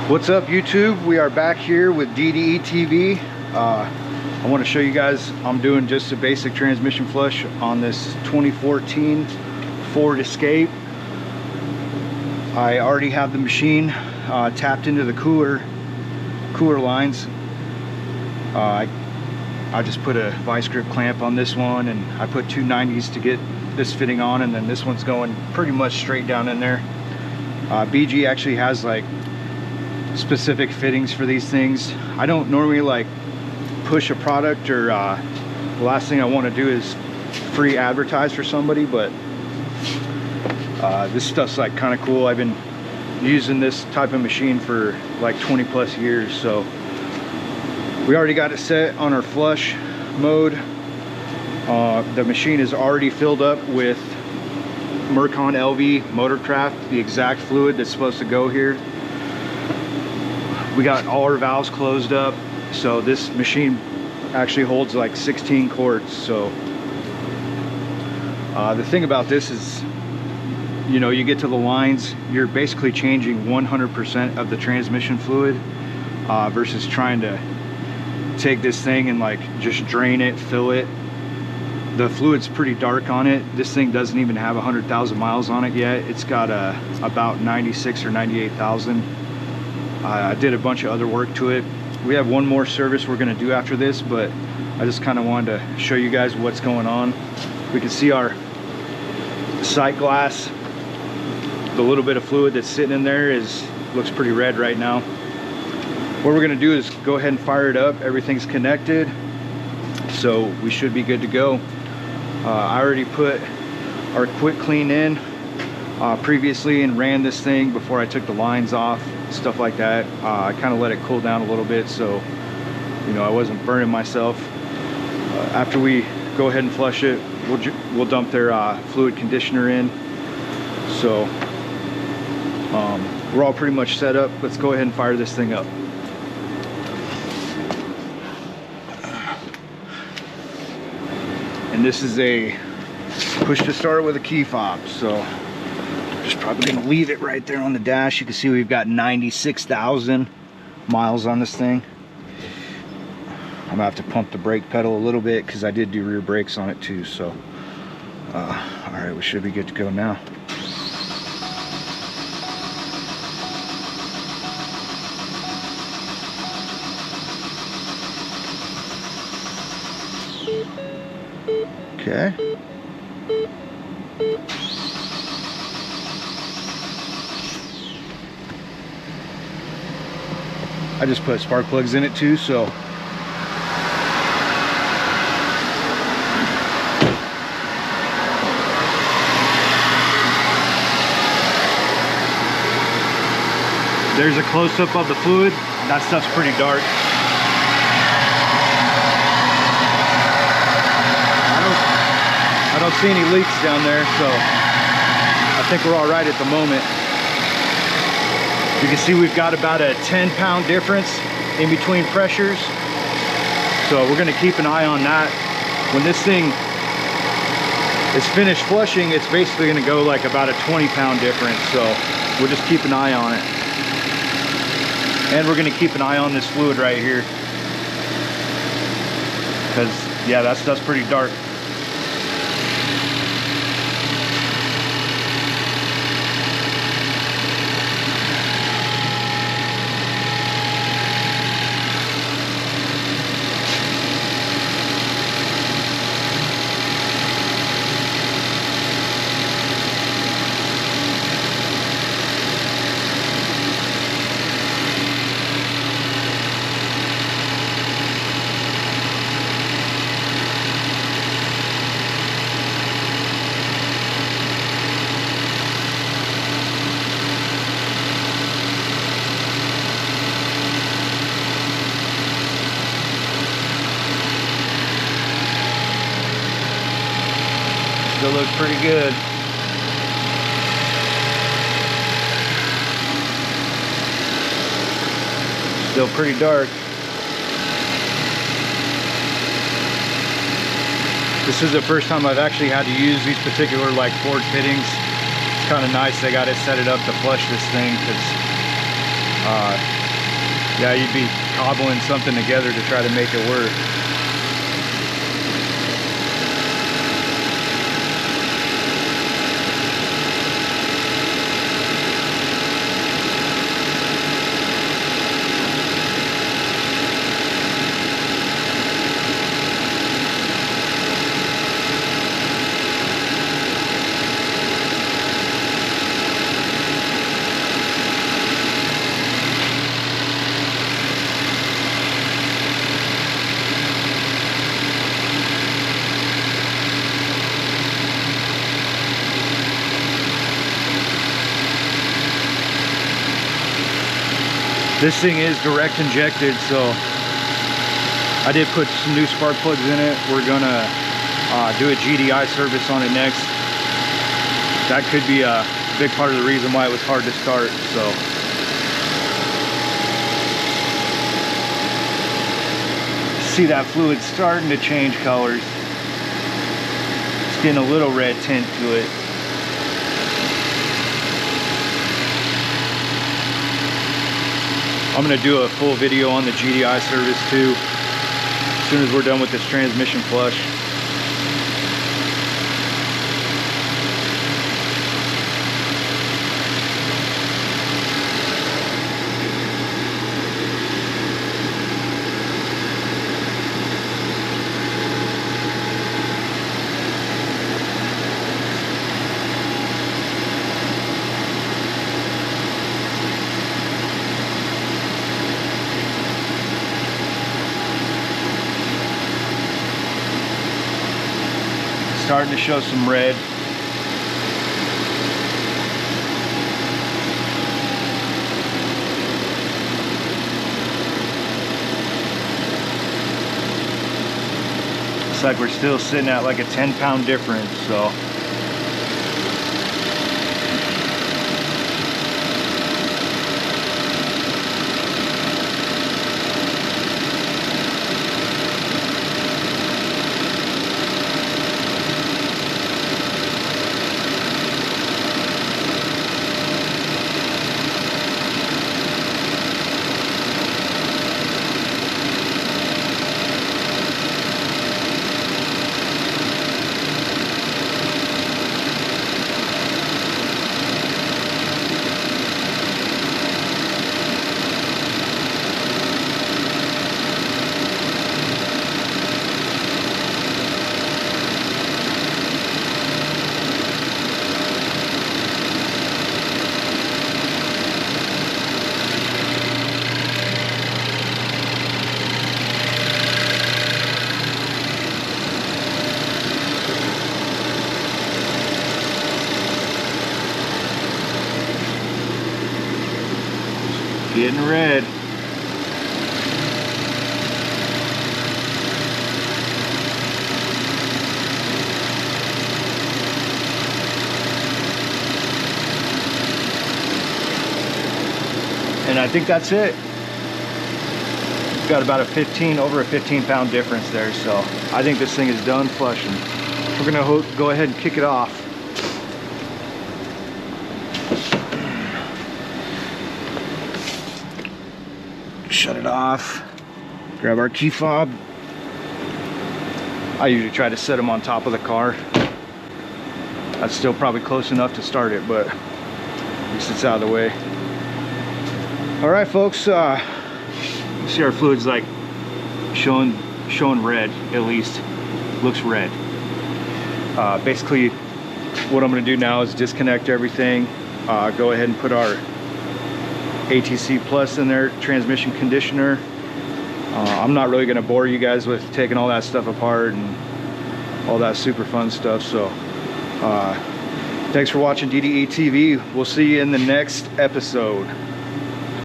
What's up, YouTube? We are back here with DDE TV. I want to show you guys, I'm doing just a basic transmission flush on this 2014 Ford Escape. I already have the machine tapped into the cooler lines. I just put a vice grip clamp on this one, and I put two 90s to get this fitting on, and then this one's going pretty much straight down in there. BG actually has like specific fittings for these things. I don't normally like push a product, or the last thing I want to do is free advertise for somebody, but this stuff's like kind of cool. I've been using this type of machine for like 20 plus years. So we already got it set on our flush mode. The machine is already filled up with Mercon LV Motorcraft, the exact fluid that's supposed to go here. We got all our valves closed up, so this machine actually holds like 16 quarts. So the thing about this is, you know, you get to the lines, you're basically changing 100% of the transmission fluid versus trying to take this thing and like just drain it, fill it. The fluid's pretty dark on it. This thing doesn't even have 100,000 miles on it yet. It's got about 96 or 98,000. I did a bunch of other work to it. We have one more service we're going to do after this, but I just kind of wanted to show you guys what's going on. We can see our sight glass. The little bit of fluid that's sitting in there looks pretty red right now. What we're going to do is go ahead and fire it up. Everything's connected, so we should be good to go. I already put our quick clean in previously and ran this thing before I took the lines off, stuff like that. I kind of let it cool down a little bit, so you know I wasn't burning myself. After we go ahead and flush it, we'll dump their fluid conditioner in. So we're all pretty much set up. Let's go ahead and fire this thing up. And this is a push to start with a key fob, so just probably gonna leave it right there on the dash. You can see we've got 96,000 miles on this thing. I'm gonna have to pump the brake pedal a little bit because I did do rear brakes on it too. So all right, we should be good to go now. Okay. I just put spark plugs in it too, so there's a close-up of the fluid. That stuff's pretty dark. I don't see any leaks down there, so I think we're all right at the moment. You can see we've got about a 10-pound difference in between pressures, so we're going to keep an eye on that. When this thing is finished flushing, it's basically going to go like about a 20-pound difference, so we'll just keep an eye on it. And we're going to keep an eye on this fluid right here, because yeah, that stuff's pretty dark. Still looks pretty good. Still pretty dark. This is the first time I've actually had to use these particular like Ford fittings. It's kind of nice they got it set it up to flush this thing, because Yeah, you'd be cobbling something together to try to make it work. This thing is direct injected, so I did put some new spark plugs in it. We're gonna do a GDI service on it next. That could be a big part of the reason why it was hard to start. So see that fluid starting to change colors. It's getting a little red tint to it. I'm gonna do a full video on the GDI service too, as soon as we're done with this transmission flush. Starting to show some red. Looks like we're still sitting at like a 10-pound difference, so. Getting red. And I think that's it. Got about over a 15-pound difference there, so I think this thing is done flushing. We're gonna go ahead and kick it off. Shut it off. Grab our key fob. I usually try to set them on top of the car. That's still probably close enough to start it, but at least it's out of the way. All right, folks. You see our fluid's like showing red. At least looks red. Basically, what I'm going to do now is disconnect everything. Go ahead and put our ATC Plus in there, transmission conditioner. I'm not really going to bore you guys with taking all that stuff apart and all that super fun stuff. So thanks for watching DDE TV. We'll see you in the next episode.